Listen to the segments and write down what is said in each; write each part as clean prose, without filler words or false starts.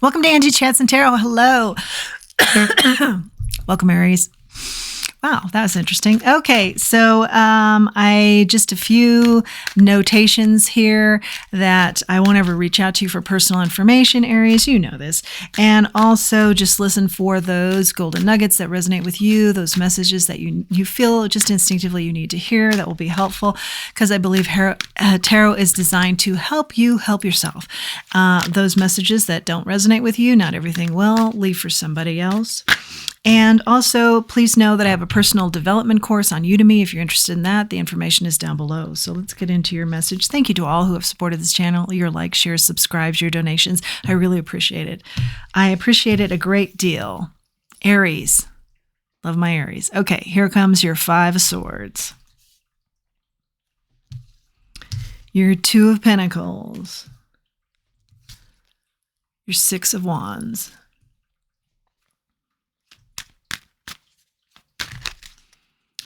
Welcome to Angie Chats and Tarot. Hello. Welcome, Aries. Wow, that was interesting. Okay, so I just a few notations here that I won't ever reach out to you for personal information, Aries. You know this. And also just listen for those golden nuggets that resonate with you, those messages that you feel just instinctively you need to hear that will be helpful, because I believe tarot is designed to help you help yourself. Those messages that don't resonate with you, not everything will, leave for somebody else. And also, please know that I have a personal development course on Udemy. If you're interested in that, the information is down below. So let's get into your message. Thank you to all who have supported this channel, your likes, shares, subscribes, your donations. I really appreciate it. I appreciate it a great deal. Aries. Love my Aries. Okay, here comes your Five of Swords. Your Two of Pentacles. Your Six of Wands.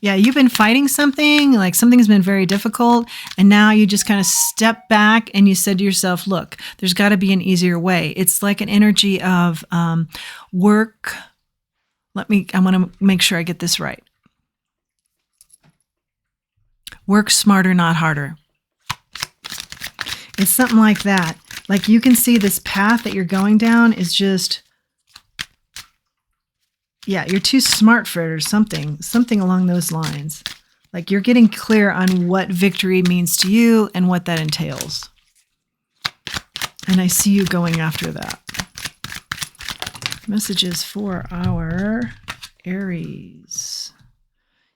Yeah, you've been fighting something, like something's been very difficult, and now you just kind of step back and you said to yourself, look, there's got to be an easier way. It's like an energy of work. I want to make sure I get this right. Work smarter, not harder. It's something like that. Like you can see this path that you're going down is just... yeah, you're too smart for it or something along those lines. Like you're getting clear on what victory means to you and what that entails. And I see you going after that. Messages for our Aries.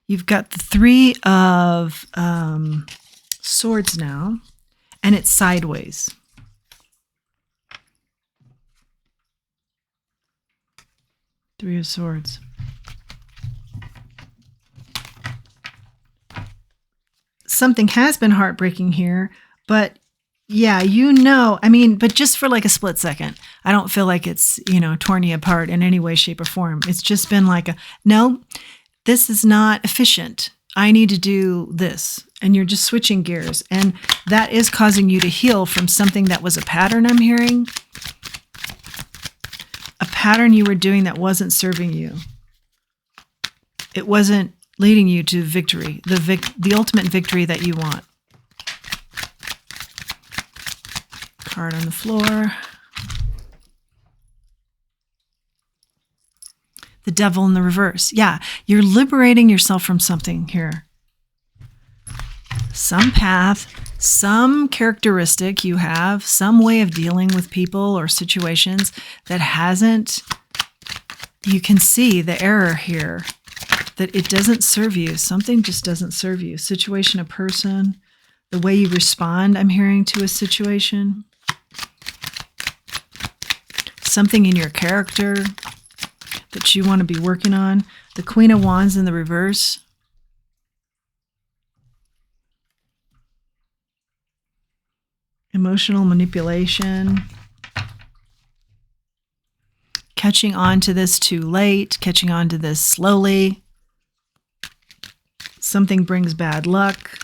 You've got the Three of Swords now, and it's sideways. Three of Swords. Something has been heartbreaking here, but yeah, but just for like a split second. I don't feel like it's, torn you apart in any way, shape, or form. It's just been like no, this is not efficient. I need to do this. And you're just switching gears. And that is causing you to heal from something that was a pattern I'm hearing. A pattern you were doing that wasn't serving you. It wasn't leading you to victory, the ultimate victory that you want. Card on the floor. The Devil in the reverse. Yeah, you're liberating yourself from something here. Some path, some characteristic you have, some way of dealing with people or situations that you can see the error here, that it doesn't serve you. Something just doesn't serve you. Situation, a person, the way you respond, I'm hearing, to a situation. Something in your character that you want to be working on. The Queen of Wands in the reverse. Emotional manipulation. Catching on to this too late. Catching on to this slowly. Something brings bad luck.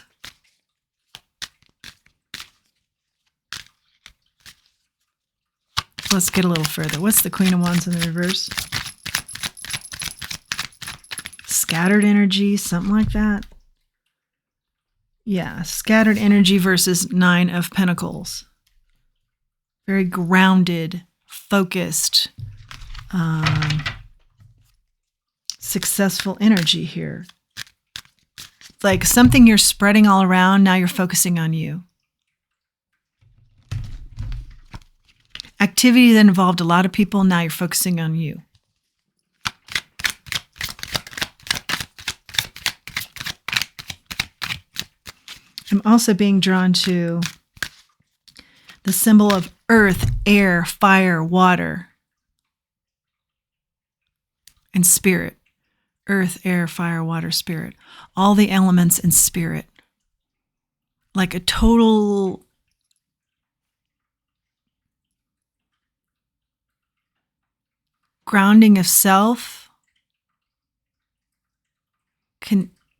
Let's get a little further. What's the Queen of Wands in the reverse? Scattered energy, something like that. Yeah, scattered energy versus Nine of Pentacles. Very grounded, focused, successful energy here. Like something you're spreading all around, now you're focusing on you. Activity that involved a lot of people, now you're focusing on you. I'm also being drawn to the symbol of earth, air, fire, water, and spirit. Earth, air, fire, water, spirit. All the elements in spirit. Like a total grounding of self.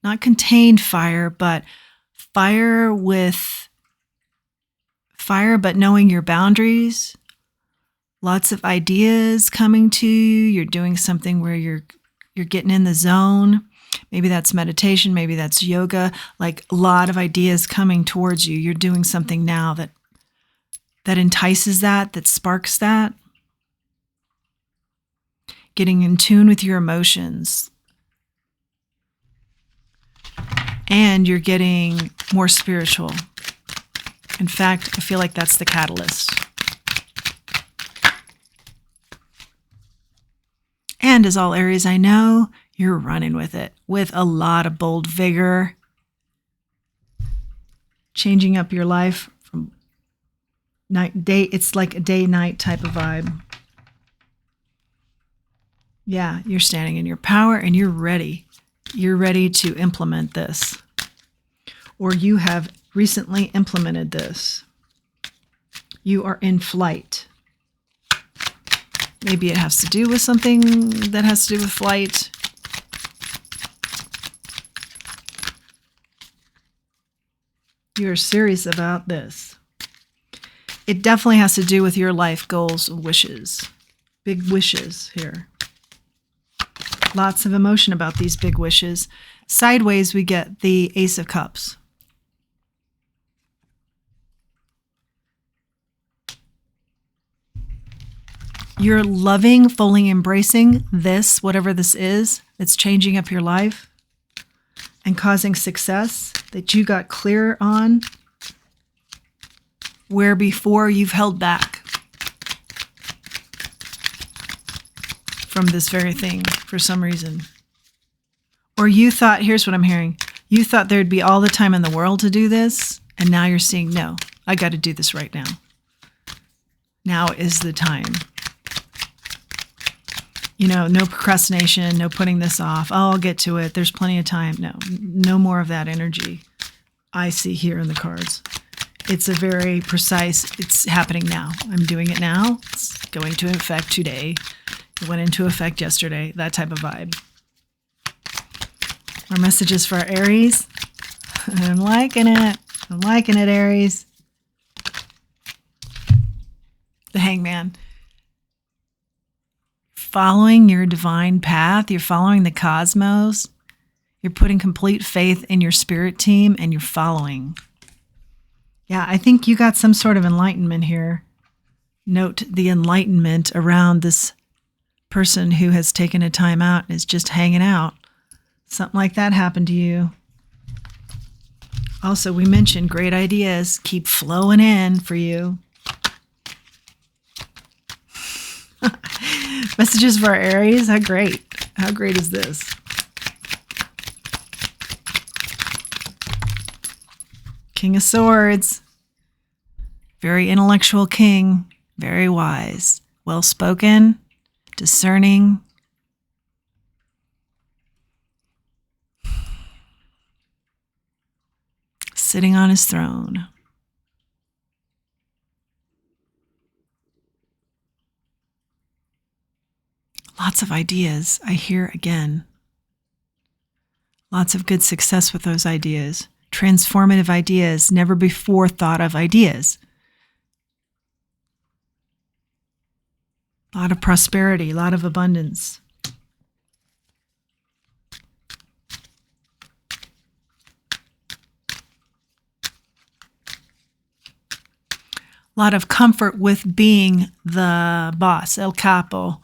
Not contained fire, but fire with fire, but knowing your boundaries, Lots of ideas coming to you. You're doing something where you're getting in the zone. Maybe that's meditation. Maybe that's yoga. Like a lot of ideas coming towards you. You're doing something now that entices that sparks that. Getting in tune with your emotions. And you're getting more spiritual. In fact, I feel like that's the catalyst. And as all Aries I know, you're running with it with a lot of bold vigor. Changing up your life from night, day. It's like a day-night type of vibe. Yeah, you're standing in your power and you're ready. You're ready to implement this. Or you have recently implemented this. You are in flight. Maybe it has to do with something that has to do with flight. You're serious about this. It definitely has to do with your life goals and wishes. Big wishes here. Lots of emotion about these big wishes. Sideways, we get the Ace of Cups. You're loving, fully embracing this, whatever this is, that's changing up your life and causing success that you got clear on, where before you've held back from this very thing for some reason. Or you thought, here's what I'm hearing, you thought there'd be all the time in the world to do this, and now you're seeing, no, I got to do this right now. Now is the time. You know, no procrastination, no putting this off. Oh, I'll get to it. There's plenty of time. No more of that energy I see here in the cards. It's a very precise, it's happening now. I'm doing it now. It's going to effect today. It went into effect yesterday. That type of vibe. Our messages for our Aries. I'm liking it. I'm liking it, Aries. The Hangman. Following your divine path. You're following the cosmos. You're putting complete faith in your spirit team and you're following. Yeah, I think you got some sort of enlightenment here. Note the enlightenment around this person who has taken a time out and is just hanging out. Something like that happened to you. Also, we mentioned great ideas keep flowing in for you. Messages for our Aries. How great. How great is this? King of Swords. Very intellectual king. Very wise. Well-spoken. Discerning. Sitting on his throne. Lots of ideas, I hear again. Lots of good success with those ideas. Transformative ideas, never before thought of ideas. A lot of prosperity, a lot of abundance. A lot of comfort with being the boss, El Capo.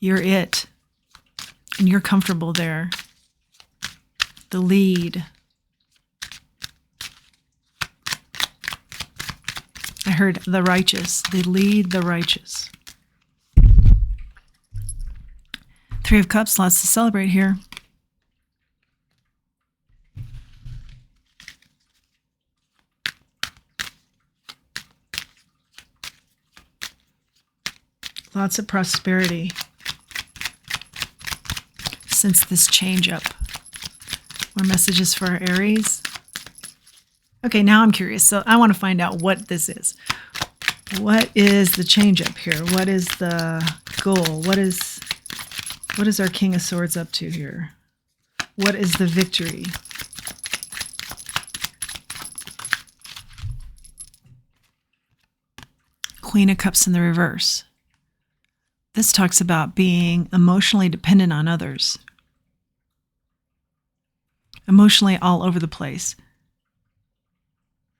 You're it. And you're comfortable there. The lead. I heard the righteous. They lead the righteous. Three of Cups, lots to celebrate here. Lots of prosperity since this change up. More messages for our Aries. Okay, now I'm curious. So I want to find out what this is. What is the change up here? What is the goal? What is our King of Swords up to here? What is the victory? Queen of Cups in the reverse. This talks about being emotionally dependent on others, emotionally all over the place,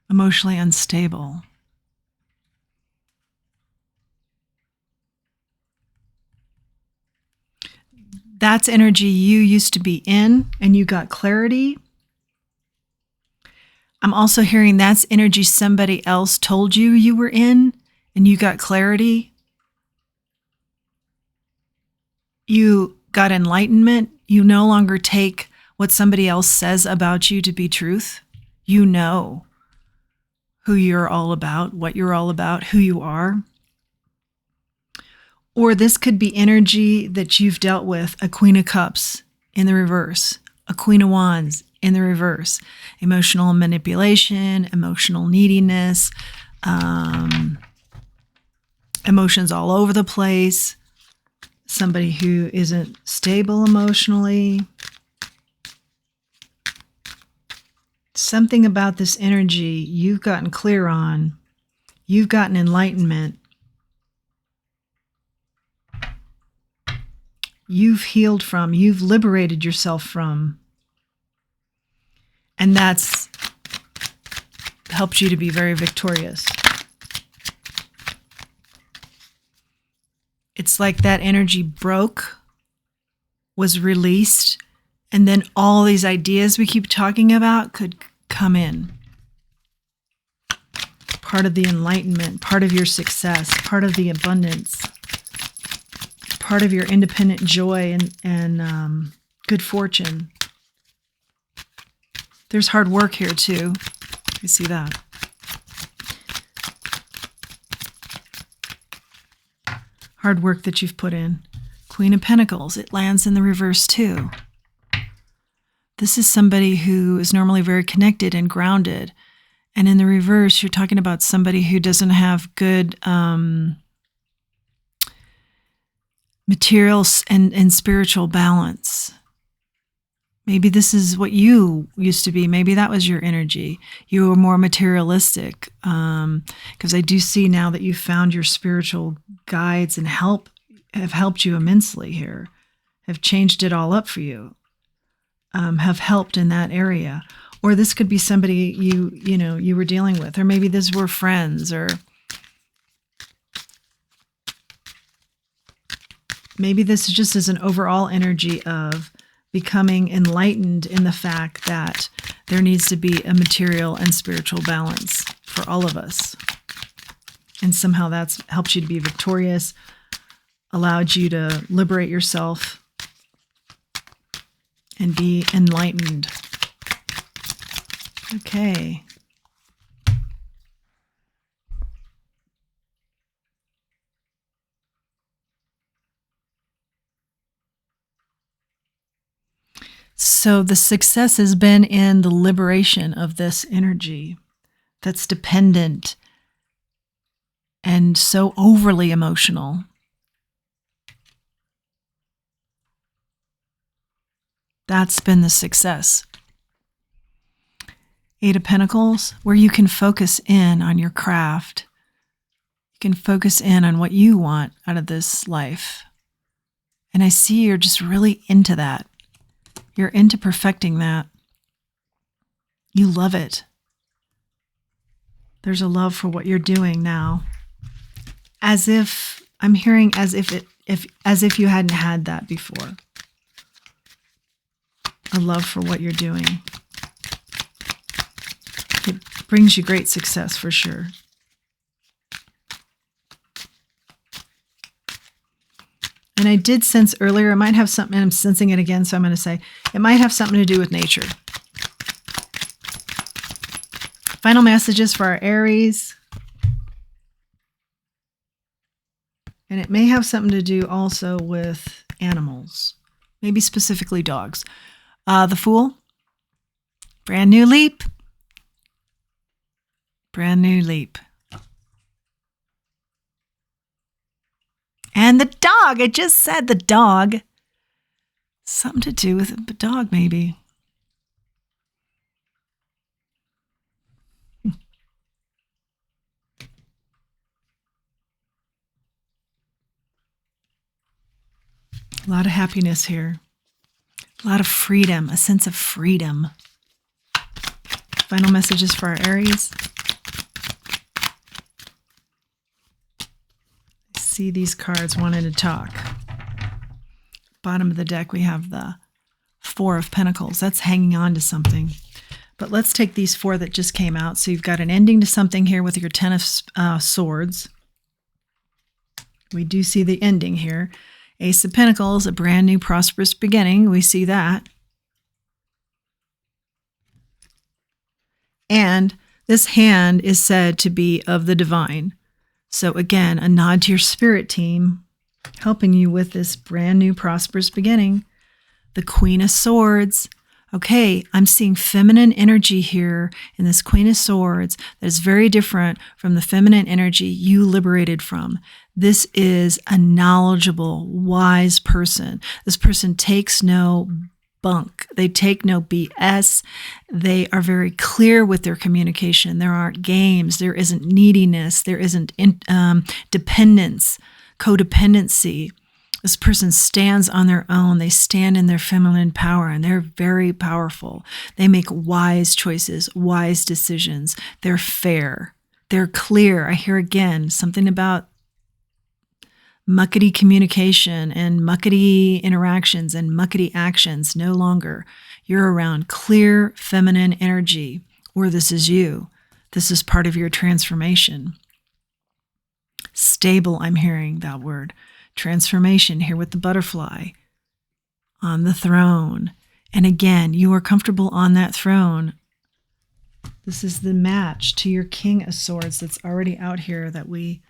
emotionally unstable. That's energy you used to be in and you got clarity. I'm also hearing that's energy somebody else told you you were in and you got clarity. You got enlightenment. You no longer take what somebody else says about you to be truth. You know who you're all about, what you're all about, who you are. Or this could be energy that you've dealt with, a Queen of Cups in the reverse, a Queen of Wands in the reverse, emotional manipulation, emotional neediness, emotions all over the place, somebody who isn't stable emotionally. Something about this energy you've gotten clear on, you've gotten enlightenment, you've healed from, you've liberated yourself from. And that's helped you to be very victorious. It's like that energy broke, was released, and then all these ideas we keep talking about could come in. Part of the enlightenment, part of your success, part of the abundance, part of your independent joy and good fortune. There's hard work here too. You see that. Hard work that you've put in. Queen of Pentacles, it lands in the reverse too. This is somebody who is normally very connected and grounded. And in the reverse, you're talking about somebody who doesn't have good material and spiritual balance. Maybe this is what you used to be. Maybe that was your energy. You were more materialistic. Because I do see now that you've found your spiritual guides and have helped you immensely here, have changed it all up for you, have helped in that area. Or this could be somebody you were dealing with, or maybe these were friends, or maybe this just is an overall energy of becoming enlightened in the fact that there needs to be a material and spiritual balance for all of us. And somehow that's helped you to be victorious, allowed you to liberate yourself and be enlightened. Okay. So the success has been in the liberation of this energy that's dependent and so overly emotional. That's been the success. Eight of Pentacles, where you can focus in on your craft. You can focus in on what you want out of this life. And I see you're just really into that. You're into perfecting that. You love it. There's a love for what you're doing now. As if, I'm hearing as if you hadn't had that before. A love for what you're doing. It brings you great success for sure. And I did sense earlier, it might have something, and I'm sensing it again, so I'm going to say, it might have something to do with nature. Final messages for our Aries. And it may have something to do also with animals, maybe specifically dogs. The Fool, brand new leap. Brand new leap. And the dog, I just said the dog. Something to do with the dog, maybe. A lot of happiness here. A lot of freedom, a sense of freedom. Final messages for our Aries. I see these cards wanting to talk. Bottom of the deck, we have the Four of Pentacles. That's hanging on to something. But let's take these four that just came out. So you've got an ending to something here with your Ten of Swords. We do see the ending here. Ace of Pentacles, a brand new prosperous beginning. We see that. And this hand is said to be of the divine. So again, a nod to your spirit team, helping you with this brand new prosperous beginning. The Queen of Swords. Okay, I'm seeing feminine energy here in this Queen of Swords that is very different from the feminine energy you liberated from. This is a knowledgeable, wise person. This person takes no bunk. They take no BS. They are very clear with their communication. There aren't games. There isn't neediness. There isn't dependence, codependency. This person stands on their own. They stand in their feminine power, and they're very powerful. They make wise choices, wise decisions. They're fair. They're clear. I hear again something about muckety communication and muckety interactions and muckety actions. No longer. You're around clear feminine energy, or this is you. This is part of your transformation. Stable, I'm hearing that word. Transformation here with the butterfly on the throne. And again, you are comfortable on that throne. This is the match to your King of Swords that's already out here that we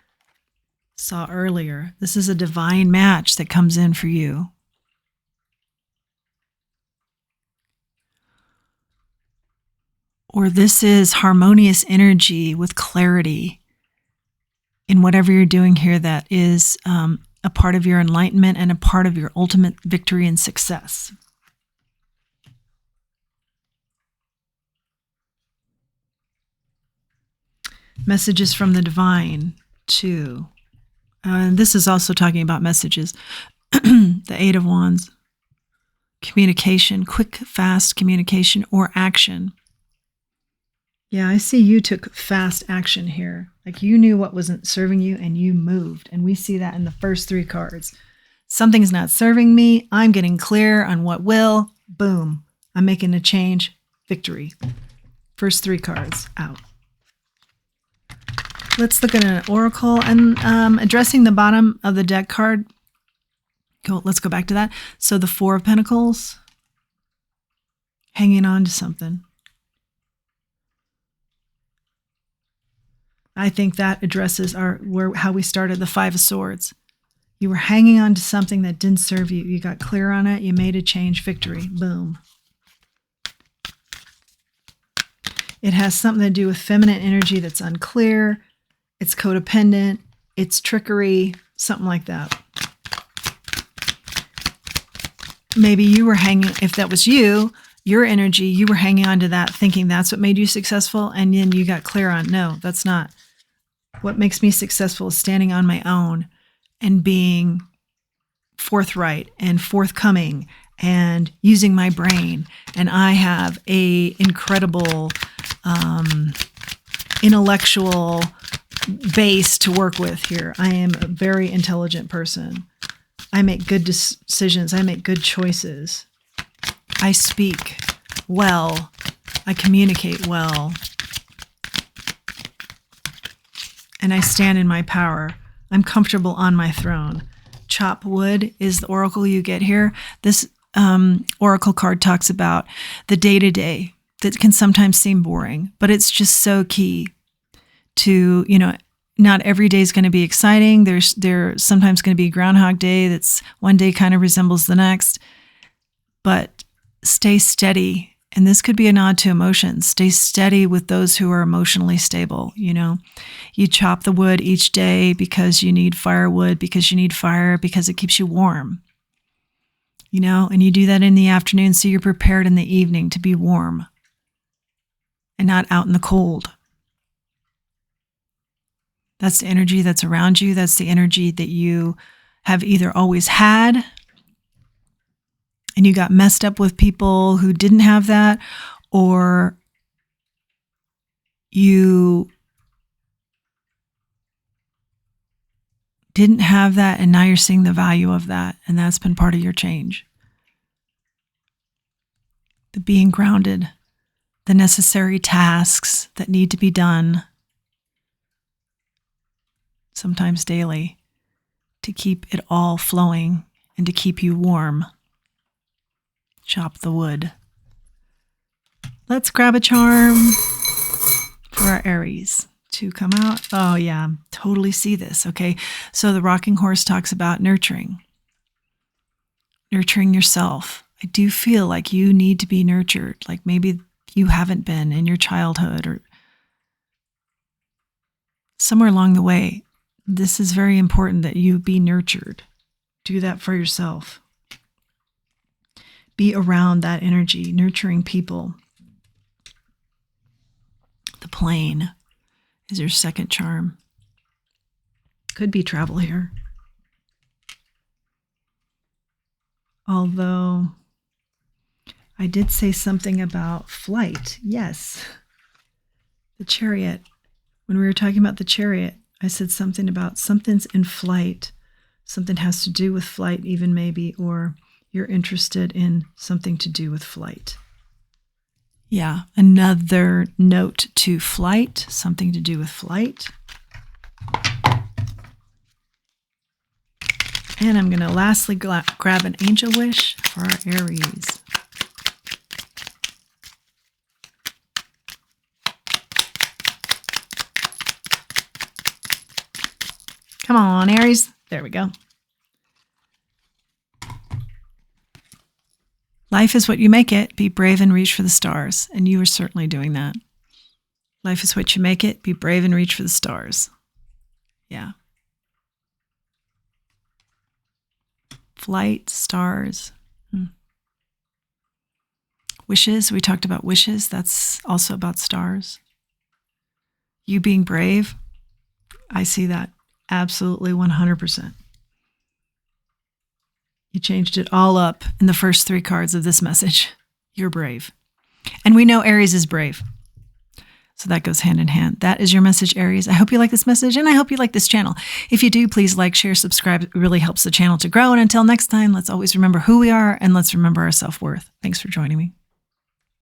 saw earlier. This is a divine match that comes in for you. Or this is harmonious energy with clarity in whatever you're doing here that is a part of your enlightenment and a part of your ultimate victory and success. Messages from the divine, too. This is also talking about messages. The Eight of Wands. Communication, quick, fast communication or action. Yeah, I see you took fast action here. Like you knew what wasn't serving you and you moved. And we see that in the first three cards. Something's not serving me. I'm getting clear on what will. Boom. I'm making a change. Victory. First three cards out. Let's look at an oracle and addressing the bottom of the deck card. Cool. Let's go back to that. So the Four of Pentacles. Hanging on to something. I think that addresses how we started the Five of Swords. You were hanging on to something that didn't serve you. You got clear on it. You made a change. Victory. Boom. It has something to do with feminine energy that's unclear. It's codependent. It's trickery. Something like that. Maybe you were hanging, if that was you, your energy, you were hanging on to that thinking that's what made you successful. And then you got clear on, no, that's not. What makes me successful is standing on my own and being forthright and forthcoming and using my brain. And I have a incredible intellectual base to work with here. I am a very intelligent person. I make good decisions. I make good choices. I speak well. I communicate well. And I stand in my power. I'm comfortable on my throne. Chop wood is the oracle you get here. This oracle card talks about the day-to-day that can sometimes seem boring, but it's just so key to, not every day is going to be exciting. There's sometimes going to be Groundhog Day that's one day kind of resembles the next, but stay steady. And this could be a nod to emotions. Stay steady with those who are emotionally stable. You chop the wood each day because you need firewood, because you need fire, because it keeps you warm. And you do that in the afternoon so you're prepared in the evening to be warm and not out in the cold. That's the energy that's around you. That's the energy that you have either always had and you got messed up with people who didn't have that, or you didn't have that and now you're seeing the value of that, and that's been part of your change. The being grounded, the necessary tasks that need to be done, sometimes daily, to keep it all flowing and to keep you warm. Chop the wood. Let's grab a charm for our Aries to come out. Oh yeah, totally see this. Okay, so the rocking horse talks about nurturing yourself. I do feel like you need to be nurtured, like maybe you haven't been in your childhood or somewhere along the way. This is very important that you be nurtured. Do that for yourself. Be around that energy, nurturing people. The plane is your second charm. Could be travel here. Although I did say something about flight. Yes. The chariot. When we were talking about the chariot, I said something about something's in flight. Something has to do with flight, even maybe, or you're interested in something to do with flight. Yeah, another note to flight, something to do with flight. And I'm going to lastly grab an angel wish for our Aries. Come on, Aries. There we go. Life is what you make it. Be brave and reach for the stars. And you are certainly doing that. Life is what you make it. Be brave and reach for the stars. Yeah. Flight, stars. Wishes. We talked about wishes. That's also about stars. You being brave. I see that. Absolutely 100%. You changed it all up in the first 3 cards of this message. You're brave. And we know Aries is brave. So that goes hand in hand. That is your message, Aries. I hope you like this message, and I hope you like this channel. If you do, please like, share, subscribe. It really helps the channel to grow. And until next time, let's always remember who we are, and let's remember our self-worth. Thanks for joining me.